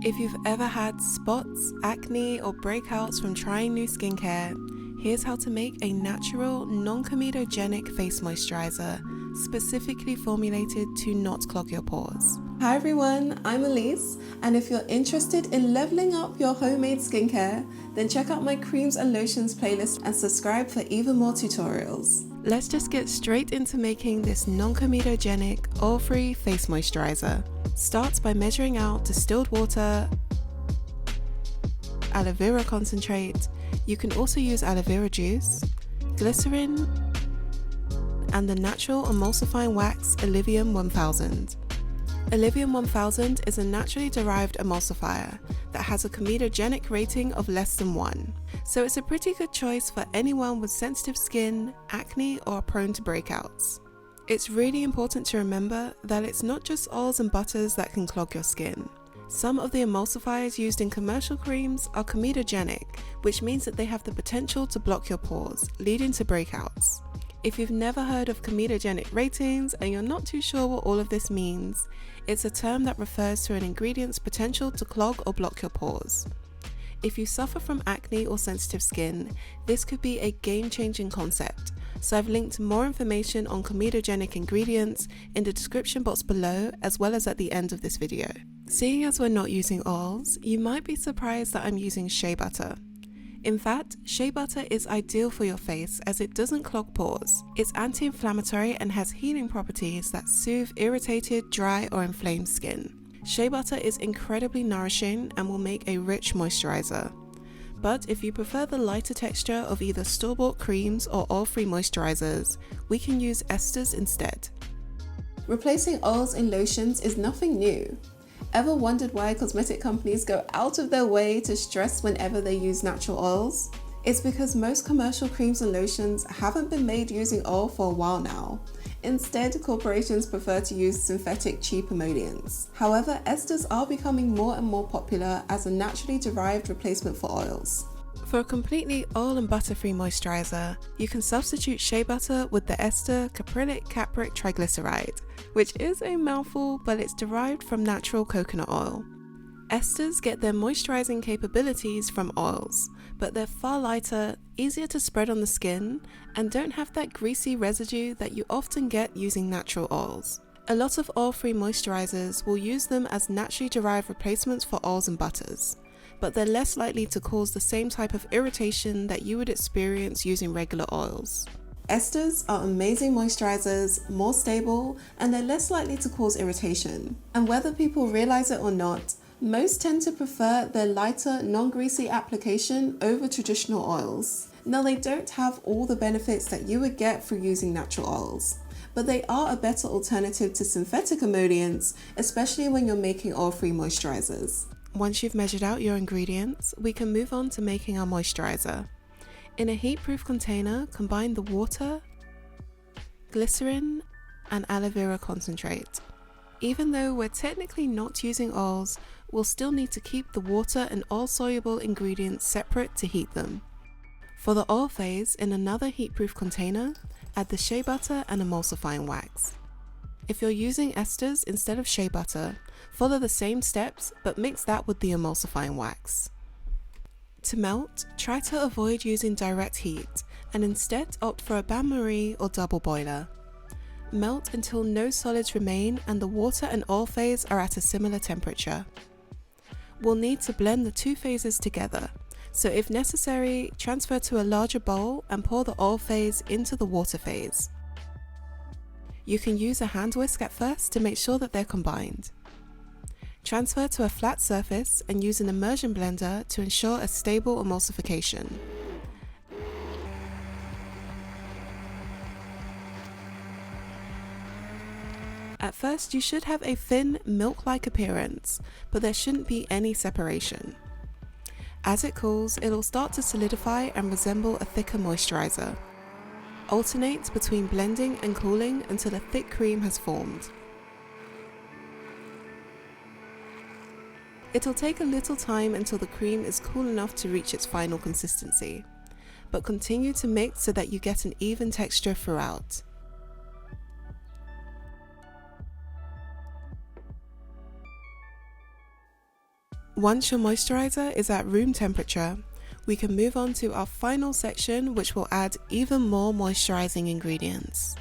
If you've ever had spots, acne, or breakouts from trying new skincare, here's how to make a natural, non-comedogenic face moisturizer, specifically formulated to not clog your pores. Hi everyone, I'm Elise, and if you're interested in leveling up your homemade skincare, then check out my creams and lotions playlist and subscribe for even more tutorials. Let's just get straight into making this non-comedogenic, oil-free face moisturizer. Start by measuring out distilled water, aloe vera concentrate, you can also use aloe vera juice, glycerin, and the natural emulsifying wax Olevium 1000. Olevium 1000 is a naturally derived emulsifier that has a comedogenic rating of less than 1, so it's a pretty good choice for anyone with sensitive skin, acne, or prone to breakouts. It's really important to remember that it's not just oils and butters that can clog your skin. Some of the emulsifiers used in commercial creams are comedogenic, which means that they have the potential to block your pores, leading to breakouts. If you've never heard of comedogenic ratings and you're not too sure what all of this means, it's a term that refers to an ingredient's potential to clog or block your pores. If you suffer from acne or sensitive skin, this could be a game-changing concept, so I've linked more information on comedogenic ingredients in the description box below as well as at the end of this video. Seeing as we're not using oils, you might be surprised that I'm using shea butter. In fact, shea butter is ideal for your face as it doesn't clog pores. It's anti-inflammatory and has healing properties that soothe irritated, dry, or inflamed skin. Shea butter is incredibly nourishing and will make a rich moisturizer. But if you prefer the lighter texture of either store-bought creams or oil-free moisturizers, we can use esters instead. Replacing oils in lotions is nothing new. Ever wondered why cosmetic companies go out of their way to stress whenever they use natural oils? It's because most commercial creams and lotions haven't been made using oil for a while now. Instead, corporations prefer to use synthetic cheap emollients. However, esters are becoming more and more popular as a naturally derived replacement for oils. For a completely oil and butter-free moisturizer, you can substitute shea butter with the ester caprylic capric triglyceride, which is a mouthful, but it's derived from natural coconut oil. Esters get their moisturizing capabilities from oils, but they're far lighter, easier to spread on the skin, and don't have that greasy residue that you often get using natural oils. A lot of oil-free moisturizers will use them as naturally derived replacements for oils and butters, but they're less likely to cause the same type of irritation that you would experience using regular oils. Esters are amazing moisturizers, more stable, and they're less likely to cause irritation. And whether people realize it or not, most tend to prefer their lighter, non-greasy application over traditional oils. Now, they don't have all the benefits that you would get through using natural oils, but they are a better alternative to synthetic emollients, especially when you're making oil-free moisturizers. Once you've measured out your ingredients, we can move on to making our moisturizer. In a heat-proof container, combine the water, glycerin, and aloe vera concentrate. Even though we're technically not using oils, we'll still need to keep the water and oil-soluble ingredients separate to heat them. For the oil phase, in another heat-proof container, add the shea butter and emulsifying wax. If you're using esters instead of shea butter, follow the same steps but mix that with the emulsifying wax. To melt, try to avoid using direct heat and instead opt for a bain-marie or double boiler. Melt until no solids remain and the water and oil phase are at a similar temperature. We'll need to blend the two phases together, so if necessary, transfer to a larger bowl and pour the oil phase into the water phase. You can use a hand whisk at first to make sure that they're combined. Transfer to a flat surface and use an immersion blender to ensure a stable emulsification. At first, you should have a thin, milk-like appearance, but there shouldn't be any separation. As it cools, it'll start to solidify and resemble a thicker moisturizer. Alternate between blending and cooling until a thick cream has formed. It'll take a little time until the cream is cool enough to reach its final consistency, but continue to mix so that you get an even texture throughout. Once your moisturiser is at room temperature, we can move on to our final section, which will add even more moisturising ingredients.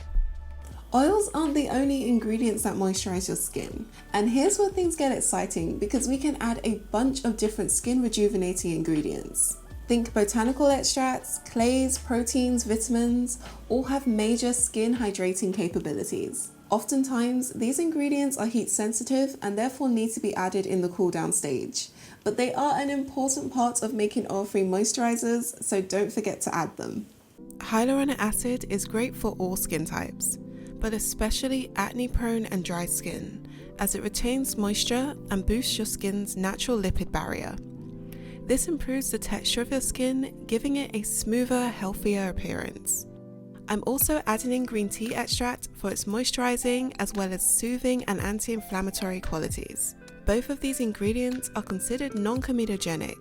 Oils aren't the only ingredients that moisturise your skin, and here's where things get exciting because we can add a bunch of different skin rejuvenating ingredients. Think botanical extracts, clays, proteins, vitamins, all have major skin hydrating capabilities. Oftentimes, these ingredients are heat sensitive and therefore need to be added in the cool down stage, but they are an important part of making oil-free moisturisers, so don't forget to add them. Hyaluronic acid is great for all skin types, but especially acne-prone and dry skin, as it retains moisture and boosts your skin's natural lipid barrier. This improves the texture of your skin, giving it a smoother, healthier appearance. I'm also adding in green tea extract for its moisturising as well as soothing and anti-inflammatory qualities. Both of these ingredients are considered non-comedogenic,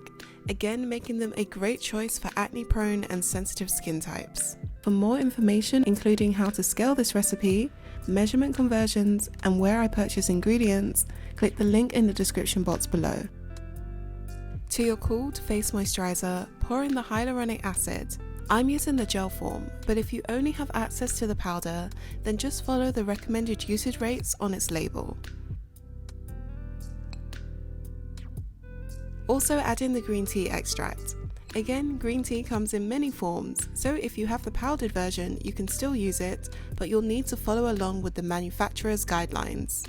again making them a great choice for acne-prone and sensitive skin types. For more information, including how to scale this recipe, measurement conversions, and where I purchase ingredients, click the link in the description box below. To your cooled face moisturiser, pour in the hyaluronic acid. I'm using the gel form, but if you only have access to the powder, then just follow the recommended usage rates on its label. Also add in the green tea extract. Again, green tea comes in many forms, so if you have the powdered version, you can still use it, but you'll need to follow along with the manufacturer's guidelines.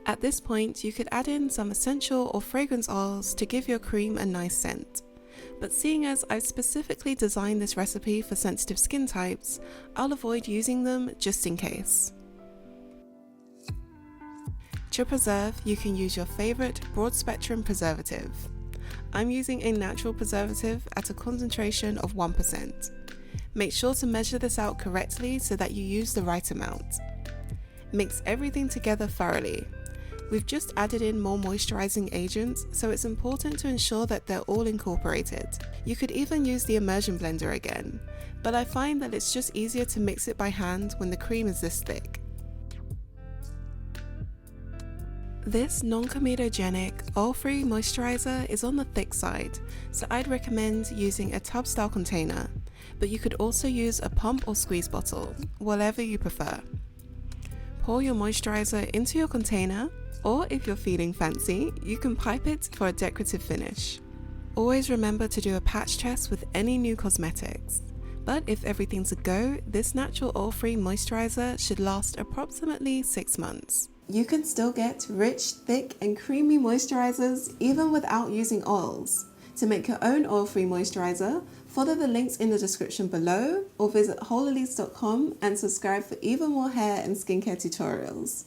At this point, you could add in some essential or fragrance oils to give your cream a nice scent. But seeing as I've specifically designed this recipe for sensitive skin types, I'll avoid using them just in case. To preserve, you can use your favourite broad spectrum preservative. I'm using a natural preservative at a concentration of 1%. Make sure to measure this out correctly so that you use the right amount. Mix everything together thoroughly. We've just added in more moisturising agents, so it's important to ensure that they're all incorporated. You could even use the immersion blender again, but I find that it's just easier to mix it by hand when the cream is this thick. This non-comedogenic, oil-free moisturiser is on the thick side, so I'd recommend using a tub-style container, but you could also use a pump or squeeze bottle, whatever you prefer. Pour your moisturiser into your container, or if you're feeling fancy, you can pipe it for a decorative finish. Always remember to do a patch test with any new cosmetics. But if everything's a go, this natural oil-free moisturiser should last approximately 6 months. You can still get rich, thick and creamy moisturisers even without using oils. To make your own oil-free moisturiser, follow the links in the description below or visit WholeElise.com and subscribe for even more hair and skincare tutorials.